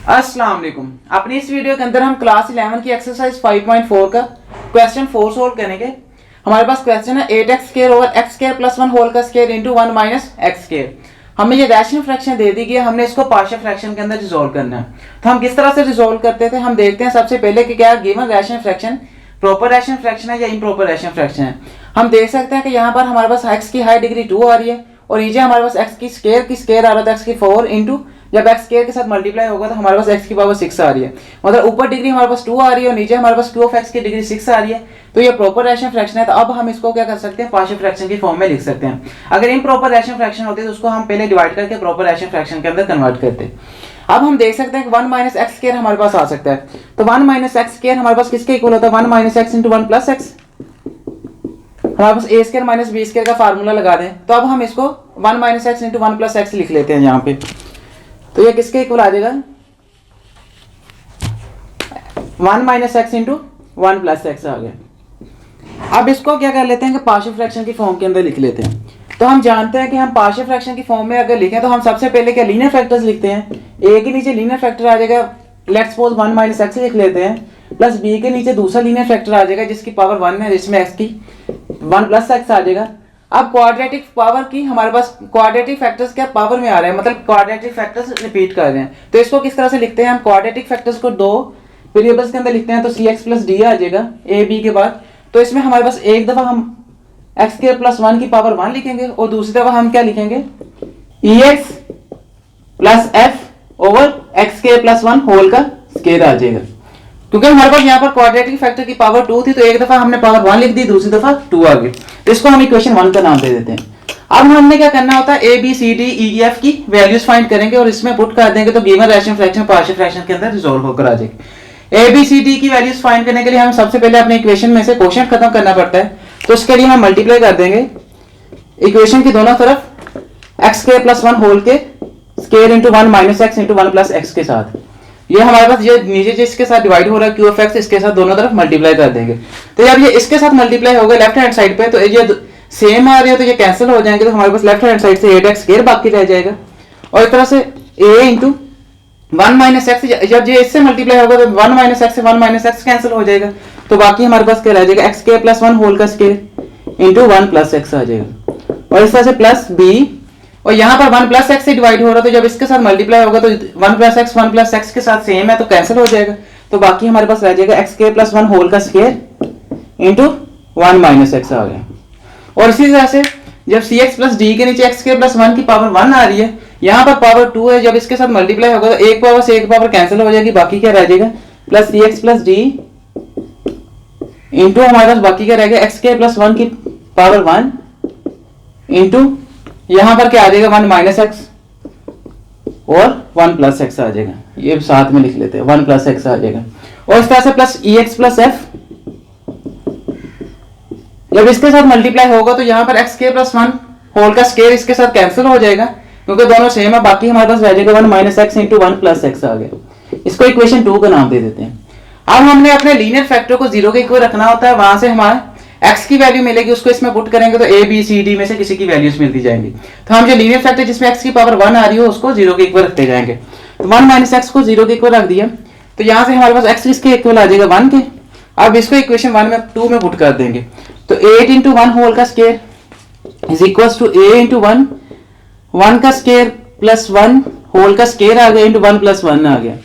अस्सलाम वालेकुम। अपनी इस वीडियो के अंदर हम क्लास 11 की एक्सरसाइज 5.4 का क्वेश्चन 4 सोल्व करेंगे। हमारे पास क्वेश्चन है 8x² over x² plus 1 whole का स्क्वायर इंटू 1 माइनस x²। हमें ये रैशनल फ्रैक्शन दे दी गई है, हमने इसको पार्शियल फ्रैक्शन के अंदर रिजोल्व करना है। तो हम किस तरह से रिजोल्व करते थे, हम देखते हैं सबसे पहले कि क्या given rational fraction proper rational fraction है या इम्प्रॉपर रैशनल फ्रैक्शन है। हम देख सकते हैं कि यहाँ पर हमारे पास x की हाई डिग्री 2 आ रही है और नीचे हमारे पास x की स्क्वायर आ रहा था x की 4 इंटू जब x स्क्वायर के साथ मल्टीप्लाई होगा तो हमारे पास x की पावर 6 आ रही है। मतलब ऊपर डिग्री हमारे पास 2 आ रही है और नीचे हमारे पास 2 ऑफ x की डिग्री 6 आ रही है। तो ये प्रॉपर रैशनल फ्रैक्शन है। तो अब हम इसको क्या कर सकते हैं, पार्शियल फ्रैक्शन की फॉर्म में लिख सकते हैं। अगर इम्प्रॉपर रैशनल फ्रैक्शन होती है तो उसको हम पहले डिवाइड करके प्रॉपर रैशनल फ्रैक्शन के अंदर कन्वर्ट करते हैं। अब हम देख सकते हैं कि 1 माइनस एक्स स्क्वायर हमारे पास आ सकता है। तो 1 माइनस एक्स स्क्वायर हमारे पास किसके इक्वल होता है, 1 minus X into 1 plus x. हमारे पास ए स्क्वायर माइनस बी स्क्वायर का फार्मूला लगा दें। तो अब हम इसको 1 minus X into 1 plus x लिख लेते हैं यहाँ पे। तो ये किसके इक्वल आ जाएगा, 1 minus X into 1 plus X आ गया। अब इसको क्या कर लेते हैं कि पार्शियल फ्रैक्शन की फॉर्म के अंदर लिख लेते हैं। तो हम जानते हैं कि हम पार्शियल फ्रैक्शन की फॉर्म में अगर लिखें तो हम सबसे पहले क्या लीनियर फैक्टर्स लिखते हैं। ए के नीचे लीनियर फैक्टर आ जाएगा, लेट्स सपोज 1 माइनस एक्स लिख लेते हैं, प्लस बी के नीचे दूसरा लीनियर फैक्टर आ जाएगा जिसकी पावर 1 है, जिसमें एक्स की 1 प्लस एक्स आ जाएगा। अब क्वाड्रेटिक पावर की हमारे पास क्वाड्रेटिक फैक्टर्स क्या पावर में आ रहे हैं, मतलब क्वाड्रेटिक फैक्टर्स रिपीट कर रहे हैं। तो इसको किस तरह से लिखते हैं, हम क्वाड्रेटिक फैक्टर्स को दो वेरिएबल्स के अंदर लिखते हैं। तो सी एक्स प्लस डी आ जाएगा ए बी के बाद। तो इसमें हमारे पास एक दफा हम एक्स स्क्वायर प्लस 1 की पावर 1 लिखेंगे और दूसरी दफा हम क्या लिखेंगे, E X plus F over X square plus 1 whole का स्क्वायर आ जाएगा। क्योंकि हमारे पास यहाँ पर क्वाड्रेटिक फैक्टर की पावर 2 थी तो एक दफा हमने पावर 1 लिख दी, दूसरी दफा 2 आ गई। तो इसको हम इक्वेशन 1 का नाम दे देते हैं। अब हमने क्या करना होता है, A B C D E F की वैल्यूज फाइंड करेंगे और इसमें पुट कर देंगे तो given rational fraction partial fraction के अंदर रिजॉल्व होकर आ जाएगी। ए बी सी डी की वैल्यूज फाइंड करने के लिए हम सबसे पहले अपने इक्वेशन में से क्वोशिएंट खत्म करना पड़ता है। तो उसके लिए हम मल्टीप्लाई कर देंगे इक्वेशन की दोनों तरफ एक्स स्क्वायर प्लस 1 होल के square into 1 minus X into 1 plus x के साथ। ये हमारे पास ये नीचे जिसके साथ डिवाइड हो रहा है क्यू ऑफ एक्स, इसके साथ दोनों तरफ मल्टीप्लाई कर देंगे। तो जब ये इसके साथ मल्टीप्लाई होगा लेफ्ट हैंड साइड पे तो ये सेम आ रही है तो ये कैंसिल हो जाएंगे। तो हमारे पास लेफ्ट हैंड साइड से 8x स्क्वायर बाकी रह जाएगा और इस तरह से a इंटू 1 माइनस एक्स, जब ये इससे मल्टीप्लाई होगा तो 1 माइनस एक्स से 1 माइनस एक्स कैंसिल हो जाएगा। तो बाकी हमारे पास क्या रह जाएगा, एक्स स्क्वायर प्लस 1 होल का स्क्वायर इंटू 1 प्लस एक्स आ जाएगा और इस तरह से प्लस बी। और यहाँ पर 1 प्लस एक्स से डिवाइड हो रहा है तो जब इसके साथ मल्टीप्लाई होगा तो 1 प्लस एक्स के साथ सेम है तो कैंसिल हो जाएगा। तो बाकी हमारे पास रह जाएगा एक्स स्क्वायर प्लस 1 होल का स्क्वायर इंटू 1 माइनस एक्स आ गया। और इसी तरह से जब सी एक्स प्लस डी के नीचे एक्स स्क्वायर प्लस 1 की पावर 1 आ रही है, यहाँ पर पावर 2 है, जब इसके साथ मल्टीप्लाई होगा तो एक पावर से एक पावर कैंसिल हो जाएगी, बाकी क्या रह जाएगा प्लस सी एक्स प्लस डी इंटू हमारे पास बाकी क्या रहेगा एक्स स्क्वायर प्लस 1 की पावर 1 इंटू यहां पर क्या आ जाएगा 1 माइनस एक्स और 1 प्लस एक्स आ जाएगा। ये साथ में लिख लेते हैं 1 प्लस एक्स आ जाएगा और इस तरह से plus E X plus F. जब इसके साथ मल्टीप्लाई होगा तो यहाँ पर एक्स स्क्वायर प्लस 1 होल का स्क्वायर इसके साथ कैंसिल हो जाएगा क्योंकि दोनों सेम है। बाकी हमारे पास रह जाएगा 1 minus X into 1 plus X आ गया। इसको इक्वेशन 2 का नाम दे देते हैं। अब हमने अपने लीनियर फैक्टर को 0 के इक्वल रखना होता है, वहां से हमारे x की वैल्यू मिलेगी, उसको इसमें पुट करेंगे तो a b c d में से किसी की वैल्यूज मिलती जाएंगी। तो हम जो लीनियर फैक्टर जिसमें x की पावर 1 आ रही हो उसको 0 के इक्वल रखते जाएंगे। तो 1 माइनस एक्स को 0 के इक्वल रख दिया तो यहाँ से हमारे पास x किसके इक्वल आ जाएगा 1 के। अब इसको इक्वेशन 1 में 2 में पुट कर देंगे तो 8 इंटू 1 होल का square is equal to a into 1 का स्क्वायर प्लस 1 होल का स्क्वायर आ गया इंटू 1 प्लस 1 आ गया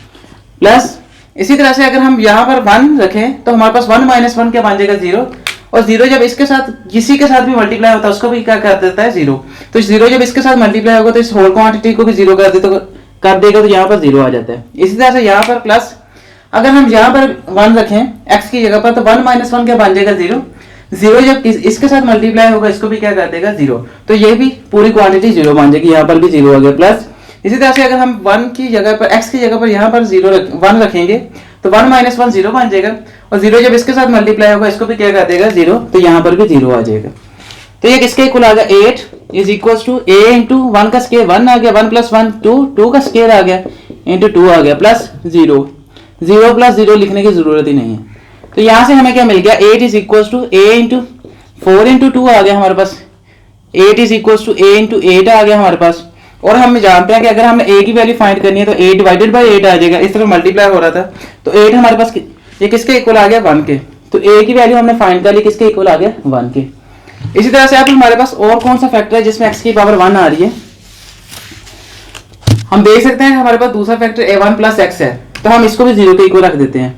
प्लस। इसी तरह से अगर हम यहाँ पर 1 रखें तो हमारे पास 1 माइनस 1 क्या बन जाएगा 0 और 0 जब इसके साथ किसी के साथ भी मल्टीप्लाई होता है उसको भी क्या कर देता है 0। तो 0 जब इसके साथ मल्टीप्लाई होगा तो इस होल क्वांटिटी को भी 0 कर देगा तो यहाँ पर 0 आ जाता है। इसी तरह से यहाँ पर प्लस अगर हम यहाँ पर 1 रखें x की जगह पर तो 1 माइनस 1 क्या बन जाएगा 0 जब इसके साथ मल्टीप्लाई होगा इसको भी क्या कर देगा 0। तो ये भी पूरी क्वांटिटी 0 बन जाएगी, यहाँ पर भी 0 आ गया प्लस। इसी तरह से अगर हम 1 की जगह पर x की जगह पर यहाँ पर 1 रखेंगे तो 1 माइनस 1 0 बन जाएगा और 0 जब इसके साथ मल्टीप्लाई होगा इसको भी क्या कर देगा 0, तो यहाँ पर भी 0 आ जाएगा। तो ये किसके इक्वल आ गया 8 is equal to a into 1 का स्क्वायर 1 आ गया, 1 प्लस 1 2 का स्क्वायर आ गया इंटू 2 आ गया प्लस 0 प्लस 0 लिखने की जरूरत ही नहीं है। तो यहाँ से हमें क्या मिल गया 8 is equal to a into 4 into 2 आ गया हमारे पास, 8 is equal to a into 8 आ गया हमारे पास और हम जानते हैं कि अगर हमने a की वैल्यू फाइंड करनी है तो a डिवाइडेड बाई 8 आ जाएगा, इस तरह मल्टीप्लाई हो रहा था तो 8 हमारे पास ये किसके इक्वल आ गया 1 के, तो a की वैल्यू हमने फाइंड कर ली किसके इक्वल आ गया 1 के। इसी तरह से अब हमारे पास और कौन सा फैक्टर है जिसमें x की पावर 1 आ रही है, हम देख सकते हैं हमारे पास दूसरा फैक्टर a1 प्लस एक्स है, तो हम इसको भी 0 के इक्वल रख देते हैं,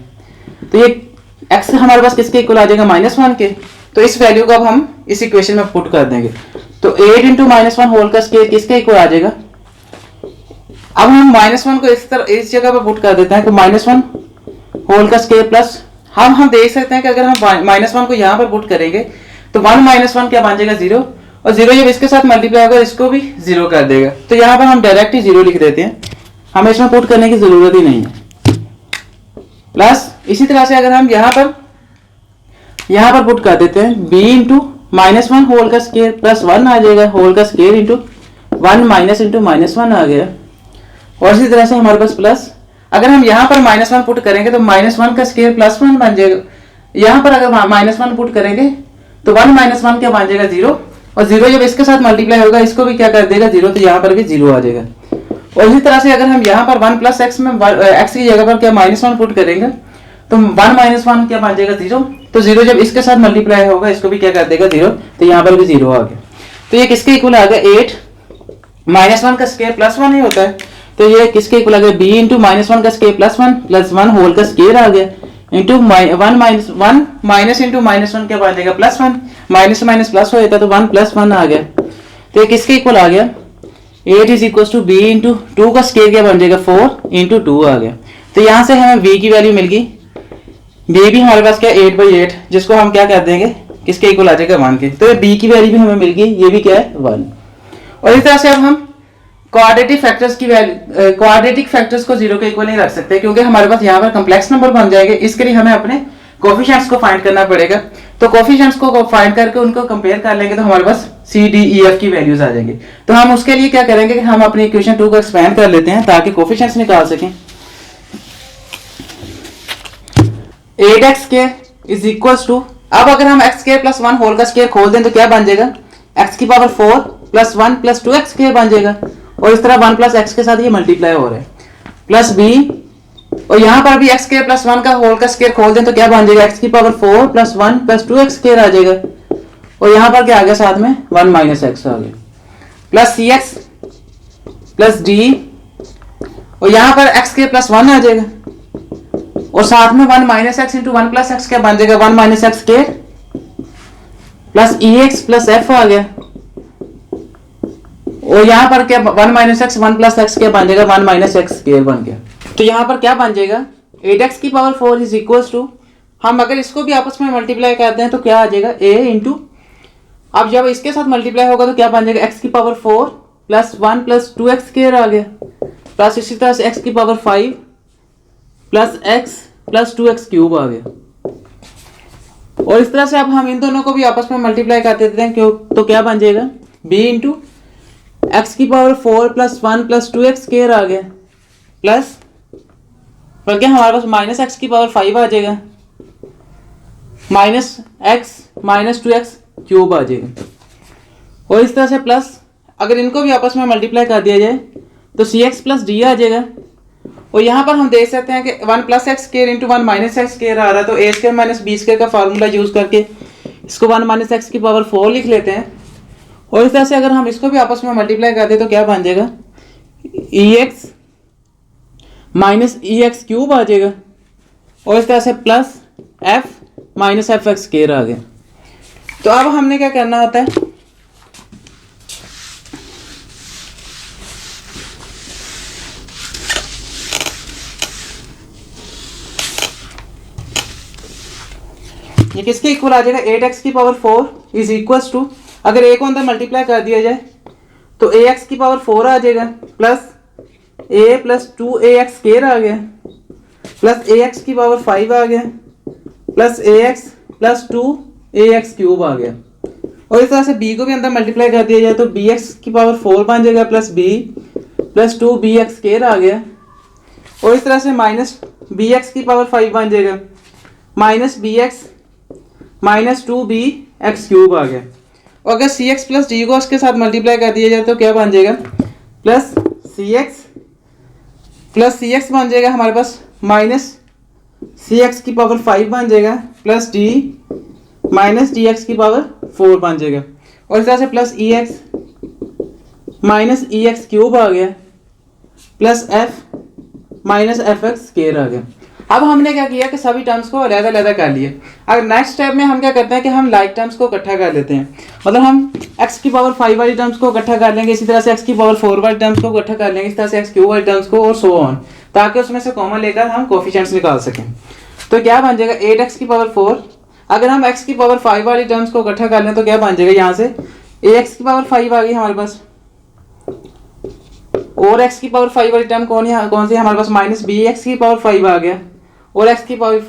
तो ये x हमारे पास किसके इक्वल आ जाएगा -1 के। तो इस वैल्यू को अब हम इस इक्वेशन में पुट कर देंगे, तो 8 इंटू -1 होल का स्क्वायर किसके इक्वल आ जाएगा। अब हम -1 को इस जगह पर पुट कर देते हैं, तो -1 होल का स्क्वायर प्लस हम देख सकते हैं कि अगर हम -1 को यहाँ पर पुट करेंगे तो 1 -1 क्या बन जाएगा 0, और 0 जब इसके साथ मल्टीप्लाई होगा इसको भी 0 कर देगा, तो यहाँ पर हम डायरेक्ट ही 0 लिख देते हैं, हमें इसमें पुट करने की जरूरत ही नहीं है। प्लस इसी तरह से अगर हम यहाँ पर पुट कर देते हैं b इंटू -1 होल का स्क्वायर प्लस 1 आ जाएगा, होल का स्क्वायर इंटू 1 माइनस इंटू -1 आ गया, और इसी तरह से हमारे पास प्लस अगर हम यहाँ पर -1 पुट करेंगे तो -1 का स्क्वायर +1 बन जाएगा, यहाँ पर अगर -1 पुट करेंगे तो 1 -1 क्या बन जाएगा 0, और 0 जब इसके साथ मल्टीप्लाई होगा इसको भी क्या कर देगा 0, तो यहाँ पर भी 0 आ जाएगा। और इसी तरह से अगर हम यहाँ पर 1 प्लस एक्स में x की जगह पर क्या -1 पुट करेंगे तो 1 -1 क्या बन जाएगा 0, तो 0 जब इसके साथ मल्टीप्लाई होगा इसको भी क्या कर देगा 0, तो यहाँ पर भी 0 आ गया। तो ये किसके इक्वल आ गया 8 -1 का स्क्वायर +1 ही होता है, तो ये किसके इक्वल आ गया b इंटू -1 का स्क्वायर +1 प्लस 1 होल का स्क्वायर आ गया इंटू 1 माइनस इंटू -1 क्या बन जाएगा +1, माइनस माइनस प्लस हो जाता तो 1 + 1 आ गया, तो ये किसके इक्वल आ गया 8 is equal to b into 2 का स्क्वायर क्या बन जाएगा 4 इंटू 2 आ गया। तो यहाँ से हमें v की वैल्यू मिल गई, b भी हमारे पास क्या 8/8 जिसको हम क्या कर देंगे किसके इक्वल आ जाएगा 1 के, तो ये b की वैल्यू भी हमें मिल गई, ये भी क्या है 1। और इस तरह से अब हम क्वाड्रेटिक फैक्टर्स की वैल्यू क्वाड्रेटिक फैक्टर्स को 0 के इक्वल नहीं रख सकते क्योंकि हमारे पास यहाँ पर कॉम्प्लेक्स नंबर बन जाएंगे, इसके लिए हमें अपने कोफिशिएंट्स को फाइंड करना पड़ेगा। तो कोफिशिएंट्स को फाइंड करके उनको कंपेयर कर लेंगे तो हमारे पास सी डी ई एफ की वैल्यूज आ जाएंगे। तो हम उसके लिए क्या करेंगे कि हम अपनी इक्वेशन 2 को एक्सपेंड कर लेते हैं ताकि कोफिशिएंट्स निकाल सकें। 8x² इज इक्वल्स टू, अब अगर हम x² प्लस 1 होल का स्क्वायर खोल दें तो क्या बन जाएगा x की पावर 4 प्लस 1 प्लस 2x² बन जाएगा, और इस तरह 1 प्लस x के साथ ये मल्टीप्लाई हो रहा है प्लस b, और यहाँ पर भी x² प्लस 1 का होल का स्क्वायर खोल दें तो क्या बन जाएगा x की पावर 4 प्लस 1 प्लस 2x² आ जाएगा, और यहाँ पर क्या आ गया साथ में 1 माइनस x आ गया प्लस cx प्लस d, और यहाँ पर x² प्लस 1 आ जाएगा और साथ में 1 minus X into 1 plus x क्या बन जाएगा 1 minus X square plus ex plus f आ गया, और यहाँ पर क्या 1 माइनस एक्स 1 प्लस एक्स क्या बन जाएगा 1 माइनस एक्स स्क्वायर बन गया। तो यहाँ पर क्या बन जाएगा 8x की पावर 4 इज इक्वल्स टू, हम अगर इसको भी आपस में मल्टीप्लाई करते हैं तो क्या आ जाएगा a इंटू, अब जब इसके साथ मल्टीप्लाई होगा तो क्या बन जाएगा x की power 4 plus 1 plus 2x square आ गया प्लस इसी तरह से x की power 5 plus x plus 2x cube आ गया, और इस तरह से अब हम इन दोनों को भी आपस में मल्टीप्लाई कर देते हैं क्यों, तो क्या बन जाएगा b इंटू एक्स की power 4 plus 1 plus 2x square आ गया प्लस, बल्कि हमारे पास माइनस एक्स की पावर 5 आ जाएगा minus X minus 2x cube आ जाएगा, और इस तरह से प्लस अगर इनको भी आपस में मल्टीप्लाई कर दिया जाए तो cx प्लस d आ जाएगा, और यहाँ पर हम देख सकते हैं कि 1 plus X square into 1 minus X square आ रहा है, तो a square minus b square का फार्मूला यूज करके इसको 1 माइनस एक्स की पावर 4 लिख लेते हैं, और इस तरह से अगर हम इसको भी आपस में मल्टीप्लाई कर दें तो क्या बन जाएगा ex माइनस ex क्यूब आ जाएगा, और इस तरह से plus f minus F X square आ गया। तो अब हमने क्या करना होता है, ये किसके इक्वल आ जाएगा 8x की पावर 4 इज इक्वल्स टू, अगर a को अंदर मल्टीप्लाई कर दिया जाए तो ax की पावर 4 आ जाएगा plus a plus 2ax square आ गया प्लस ax की पावर 5 आ गया plus ax plus 2ax cube आ गया, और इस तरह से b को भी अंदर मल्टीप्लाई कर दिया जाए तो bx की पावर 4 बन जाएगा plus b plus 2bx square आ गया, और इस तरह से माइनस bx की पावर 5 बन जाएगा minus bx minus 2bx cube आ गया, और अगर cx प्लस d को इसके साथ मल्टीप्लाई कर दिया जाए तो क्या बन जाएगा प्लस सी एक्स बन जाएगा हमारे पास माइनस सी एक्स की पावर 5 बन जाएगा plus D minus D X की पावर 4 बन जाएगा। और इस तरह से plus E X minus E X cube आ गया plus F minus F X square आ गया। अब हमने क्या किया कि सभी टर्म्स को अलग-अलग कर लिए। अगर नेक्स्ट स्टेप में हम क्या करते हैं कि हम लाइक टर्म्स को इकट्ठा कर लेते हैं, मतलब हम x की पावर 5 वाली टर्म्स को इकट्ठा कर लेंगे, इसी तरह से x की पावर 4 वाली टर्म्स को इकट्ठा कर लेंगे, इस तरह से x क्यूब वाली टर्म्स को और सो ऑन, ताकि उसमें से कॉमन लेकर हम कोफिशिएंट्स निकाल सकें। तो क्या बन जाएगा 8x की पावर 4। अगर हम x की पावर 5 वाली टर्म्स को इकट्ठा कर लें तो क्या बन जाएगा, यहाँ से ax की पावर 5 आ गई हमारे पास, और x की पावर 5 वाली टर्म कौन सी हमारे पास माइनस bx की पावर 5 आ गया, और x की पावर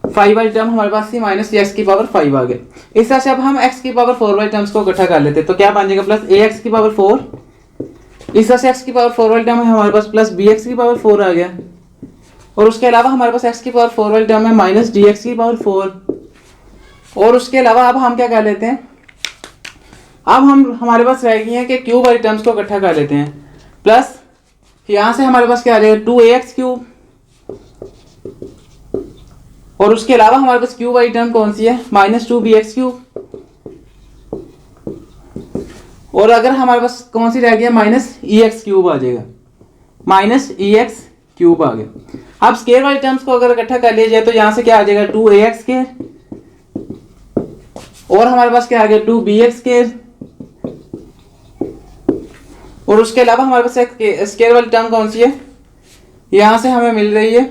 5 वाली टर्म हमारे पास थी माइनस x की पावर 5 आ गया। इस तरह से अब हम x की पावर 4 वाली टर्म्स को इकट्ठा कर लेते हैं, तो क्या बन जाएगा प्लस ax की पावर 4, इस तरह से x की पावर 4 वाली टर्म है हमारे पास प्लस bx की पावर 4 आ गया, और उसके अलावा हमारे पास x की पावर 4 वाली टर्म है माइनस dx की पावर 4। और उसके अलावा अब हम क्या कर लेते हैं, अब हम हमारे पास रह गई है कि क्यूब वाली टर्म्स को इकट्ठा कर लेते हैं, प्लस यहाँ से हमारे पास क्या आ जाएगा 2ax क्यूब, और उसके अलावा हमारे पास क्यूब वाली टर्म कौन सी है माइनस 2bx क्यूब, और अगर हमारे पास कौन सी रह गई है माइनस ex क्यूब आ जाएगा, माइनस ex क्यूब आ गया। अब स्क्वायर वाली टर्म्स को अगर इकट्ठा कर लिया जाए तो यहाँ से क्या आ जाएगा 2ax स्क्वायर, और हमारे पास क्या आ गया 2bx स्क्वायर, और उसके अलावा हमारे पास एक स्क्वायर वाली टर्म कौन सी है, यहाँ से हमें मिल रही है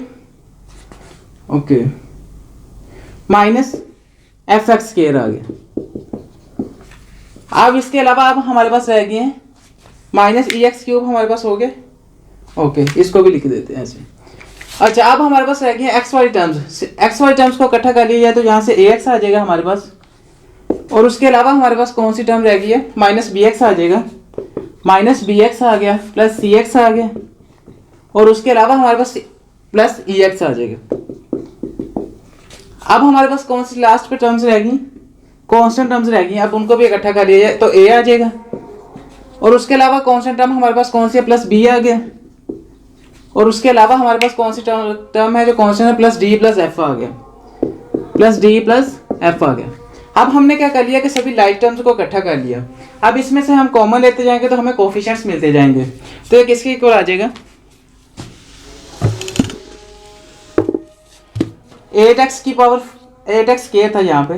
okay minus F X square आ गया। अब इसके अलावा अब हमारे पास रह गए हैं माइनस ई एक्स क्यूब हमारे पास हो गए, ओके इसको भी लिख देते हैं ऐसे। अच्छा अब हमारे पास रह गए हैं एक्स वाली टर्म्स को इकट्ठा कर लिया जाए तो यहाँ से ए एक्स आ जाएगा हमारे पास, और उसके अलावा हमारे पास कौन सी टर्म रह गई है माइनस बी एक्स आ जाएगा, माइनस बी एक्स आ गया प्लस सी एक्स आ गया, और उसके अलावा हमारे पास प्लस ई एक्स आ जाएगा। अब हमारे पास कौन सी लास्ट पे टर्म्स रह गई, कांस्टेंट टर्म्स रह गई, अब उनको भी इकट्ठा कर लिया जाए तो ए आ जाएगा, और उसके अलावा कांस्टेंट टर्म हमारे पास कौन सी है प्लस बी आ गया, और उसके अलावा हमारे पास कौन सी टर्म है जो कांस्टेंट है प्लस डी प्लस एफ आ गया, प्लस डी प्लस एफ आ गया। अब हमने क्या कर लिया कि सभी लाइक टर्म्स को इकट्ठा कर लिया। अब इसमें से हम कॉमन लेते जाएंगे तो हमें कोफिशिएंट्स मिलते जाएंगे, तो ये किसके इक्वल आ जाएगा 8x की पावर 8x स्क्वायर था यहाँ पे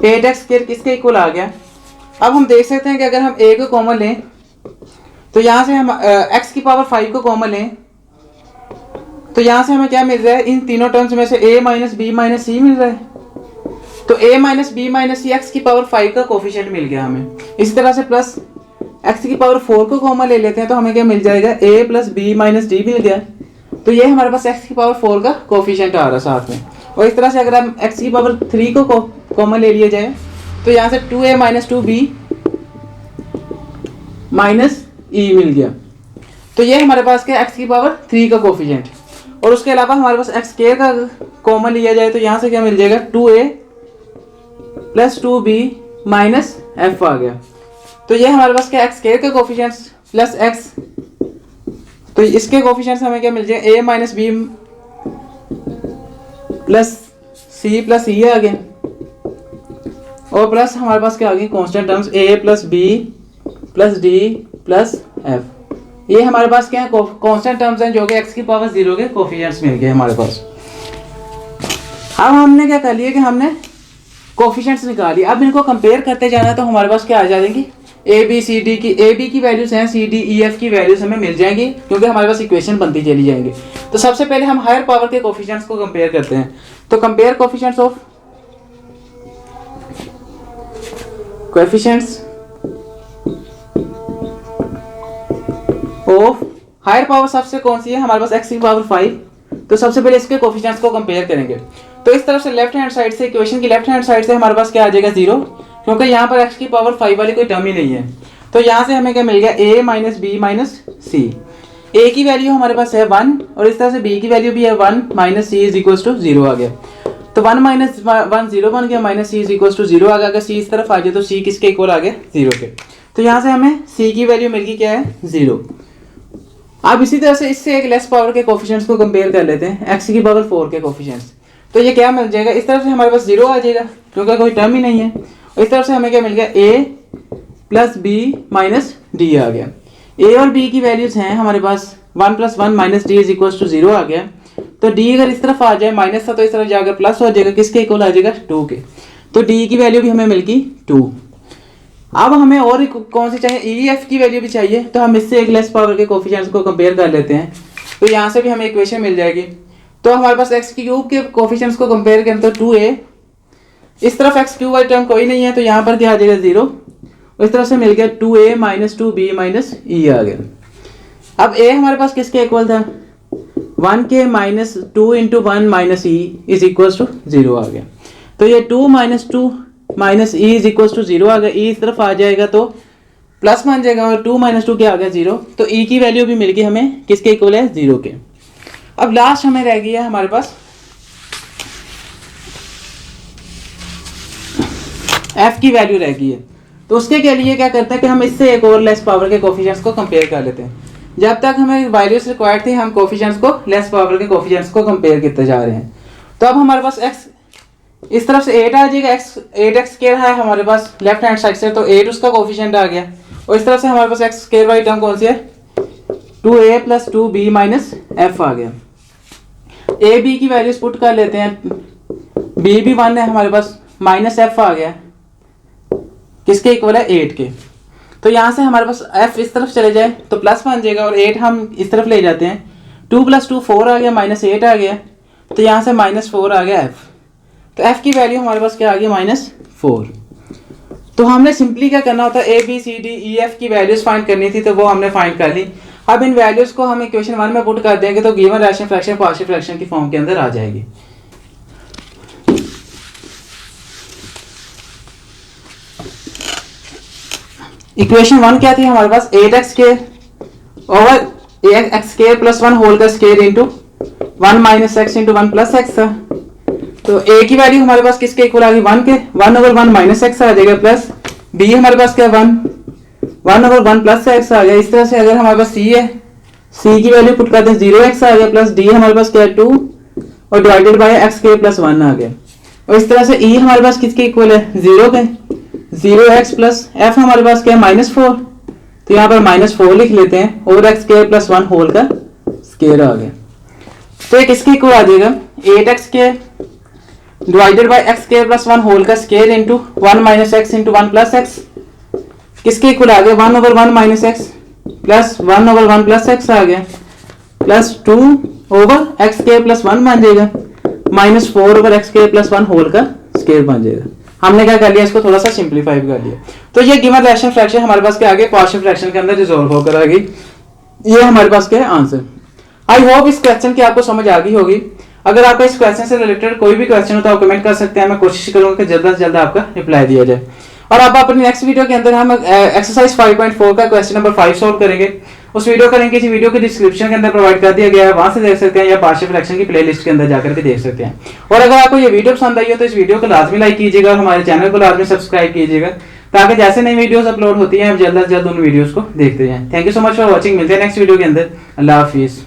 8x स्क्वायर किसके इक्वल आ गया। अब हम देख सकते हैं कि अगर हम a को कॉमन लें तो यहाँ से हम x की पावर 5 को कॉमन लें तो यहाँ से हमें क्या मिल रहा है, इन तीनों टर्म्स में से a minus B minus C मिल रहा है, तो a minus B minus C X की पावर 5 का कोफिशिएंट मिल गया हमें। इसी तरह से प्लस x की पावर 4 को कॉमन ले लेते हैं तो हमें क्या मिल जाएगा a plus B minus D मिल गया, तो ये हमारे पास x की पावर 4 का कोफिशिएंट आ रहा है साथ में। और इस तरह से अगर हम x की पावर 3 को कॉमन ले लिया जाए तो यहाँ से 2a minus 2b minus e मिल गया, तो ये हमारे पास क्या x की पावर 3 का कोफिशिएंट। और उसके अलावा हमारे पास x स्क्वायर का कॉमन लिया जाए तो यहाँ से क्या मिल जाएगा 2a plus 2b minus f आ गया, तो ये हमारे पास क्या x स्क्वायर का कोफिशिएंट प्लस x, तो इसके कोफिशिएंट्स हमें क्या मिल जाएगा a minus B plus C plus E आ गया, और प्लस हमारे पास क्या आ गई constant terms a plus B plus D plus F. ये हमारे पास क्या है कांस्टेंट टर्म्स हैं जो कि x की पावर 0 के कोफिशिएंट्स मिल गए हमारे पास। अब हमने क्या कर लिया कि हमने कोफिशिएंट्स निकाल लिया, अब इनको कंपेयर करते जाना है तो हमारे पास क्या आ जाएंगी ए बी सी डी की, ए बी की वैल्यूज हैं, सी डी ई एफ की वैल्यूज हमें मिल जाएंगी क्योंकि हमारे पास इक्वेशन बनती चली जाएंगी। तो सबसे पहले हम हायर पावर के कोफिशिएंट्स को कंपेयर करते हैं, तो compare coefficients of higher power सबसे कौन सी है हमारे पास x की पावर 5, तो सबसे पहले इसके कोफिशिएंट्स को कंपेयर करेंगे। तो इस तरफ से लेफ्ट हैंड साइड से इक्वेशन की लेफ्ट हैंड साइड से हमारे पास क्या आ जाएगा 0, क्योंकि यहाँ पर x की पावर 5 वाली कोई टर्म ही नहीं है, तो यहाँ से हमें क्या मिल गया a minus B minus C. a की वैल्यू हमारे पास है 1 और इस तरह से b की वैल्यू भी है 1 minus C is equal to 0 आ गया, तो 1 माइनस 1 0 बन गया minus C is equal to 0 आ गया। अगर c इस तरफ आ जाए तो c किसके इक्वल आ गया 0 के। तो यहाँ से हमें c की वैल्यू मिल गई क्या है 0। अब इसी तरह से इससे एक लेस पावर के कोफिशिएंट्स को कंपेयर कर लेते हैं x की पावर 4 के कोफिशिएंट्स। तो ये क्या मिल जाएगा, इस तरफ से हमारे पास 0 आ जाएगा क्योंकि कोई टर्म ही नहीं है, और इस तरफ से हमें क्या मिल गया a plus B minus D आ गया। a और b की वैल्यूज हैं हमारे पास 1 + 1 minus D is equal to 0 आ गया। तो d अगर इस तरफ आ जाए माइनस था तो इस तरफ जाकर प्लस हो जाएगा, किसके इक्वल आ जाएगा 2 के। तो d की वैल्यू भी हमें मिल गई 2। अब हमें और कौन सी चाहिए, ई एफ की वैल्यू भी चाहिए, तो हम इससे एक लेस पावर के कोफिशिएंट्स को कंपेयर कर लेते हैं। तो यहाँ से भी हमें इक्वेशन मिल जाएगी। तो हमारे पास एक्स क्यूब के कोफिशिएंट्स को कंपेयर करें तो 2a, इस तरफ एक्स क्यूब वाली टर्म कोई नहीं है तो यहाँ पर क्या आ जाएगा 0, इस तरफ से मिल गया 2a माइनस 2b माइनस ई आ गया। अब a हमारे पास किसके इक्वल था 1 के minus 2 into 1 minus E is equal to 0 आ गया। तो ये 2 minus 2 minus E is equal to 0 आ गया, ई इस तरफ आ जाएगा तो प्लस बन जाएगा, और 2 माइनस 2 क्या आ गया 0। तो ई की वैल्यू भी मिल गई हमें किसके इक्वल है 0 के। अब लास्ट हमें रह गया है हमारे पास f की वैल्यू रह गई है। तो उसके के लिए क्या करते हैं कि हम इससे एक और लेस पावर के कोफिशिएंट्स को कंपेयर कर लेते हैं। जब तक हमें वैल्यूज रिक्वायर्ड थी हम कोफिशिएंट्स को लेस पावर के कोफिशिएंट्स को कंपेयर करते जा रहे हैं। तो अब हमारे पास x इस तरफ से 8 आ जाएगा, 8x स्क्वायर है हमारे पास लेफ्ट हैंड साइड से, तो 8 उसका कोफिशिएंट आ गया। और इस तरफ से हमारे पास x स्क्वायर वाली टर्म कौन सी है 2a plus 2b minus f आ गया। a b की वैल्यूज पुट कर लेते हैं, b भी 1 है हमारे पास, माइनस f आ गया किसके इक्वल है 8 के। तो यहाँ से हमारे पास f इस तरफ चले जाए तो प्लस बन जाएगा, और 8 हम इस तरफ ले जाते हैं, 2 + 2 4 आ गया माइनस 8 आ गया, तो यहाँ से -4 आ गया f। तो f की वैल्यू हमारे पास क्या आ गई -4। तो हमने सिंपली क्या करना होता है a b c d e f की वैल्यूज फाइंड करनी थी, तो वो हमने फाइंड कर ली। अब इन वैल्यूज को हम इक्वेशन 1 में पुट कर देंगे तो given rational fraction partial fraction की फॉर्म के अंदर आ जाएगी। इक्वेशन 1 क्या थी हमारे पास 8x square over x square plus 1 whole का square into 1 minus x into 1 plus x था। तो a की वैल्यू हमारे पास किसके इक्वल आ गई 1 के, 1/1 माइनस x आ जाएगा, प्लस b हमारे पास क्या 1/1 प्लस x आ गया। इस तरह से अगर हमारे पास c है, c की वैल्यू पुट करते हैं 0x आ गया, प्लस d हमारे पास क्या है 2 और divided by x square plus 1 आ गया। और इस तरह से e हमारे पास किसके इक्वल है 0 के, 0x प्लस f हमारे पास क्या है -4, तो यहाँ पर -4 लिख लेते हैं, और x स्क्वायर प्लस 1 होल का स्क्वायर आ गया। तो ये किसके इक्वल आ जाएगा 8x square divided by x square plus 1 whole का square into 1 minus x into 1 plus x किसके इक्वल आ गया 1/1 minus x plus 1/1 plus x आ गया, plus 2 over x square plus 1 बन जाएगा, -4 over x square plus 1 whole का square बन जाएगा। हमने क्या कर लिया इसको थोड़ा सा सिंप्लीफाई कर लिया। तो ये गिवन रैशनल फ्रैक्शन हमारे पास क्या आ गई पार्शियल फ्रैक्शन के अंदर रिजॉल्व होकर आ गई। ये हमारे पास क्या है आंसर। आई होप इस क्वेश्चन की आपको समझ आ गई होगी। अगर आपका इस क्वेश्चन से रिलेटेड कोई भी क्वेश्चन हो तो आप कमेंट कर सकते हैं, मैं कोशिश करूंगा कि जल्द से जल्द आपका रिप्लाई दिया जाए। और अब अपनी नेक्स्ट वीडियो के अंदर हम एक्सरसाइज 5.4 का क्वेश्चन नंबर 5 सॉल्व करेंगे। उस वीडियो का लिंक इस वीडियो के डिस्क्रिप्शन के अंदर प्रोवाइड कर दिया गया है, वहां से देख सकते हैं, या पार्शियल फ्रैक्शन की प्लेलिस्ट के अंदर जाकर भी देख सकते हैं। और अगर आपको ये वीडियो पसंद आई हो तो इस वीडियो को लाजमी लाइक कीजिएगा और हमारे चैनल को लाजमी सब्सक्राइब कीजिएगा, ताकि जैसे नई वीडियोस अपलोड होती हैं आप जल्द से जल्द उन वीडियोस को देखते जाएं। Thank you so much for watching. मिलते हैं नेक्स्ट वीडियो के अंदर। अल्लाह हाफिज़।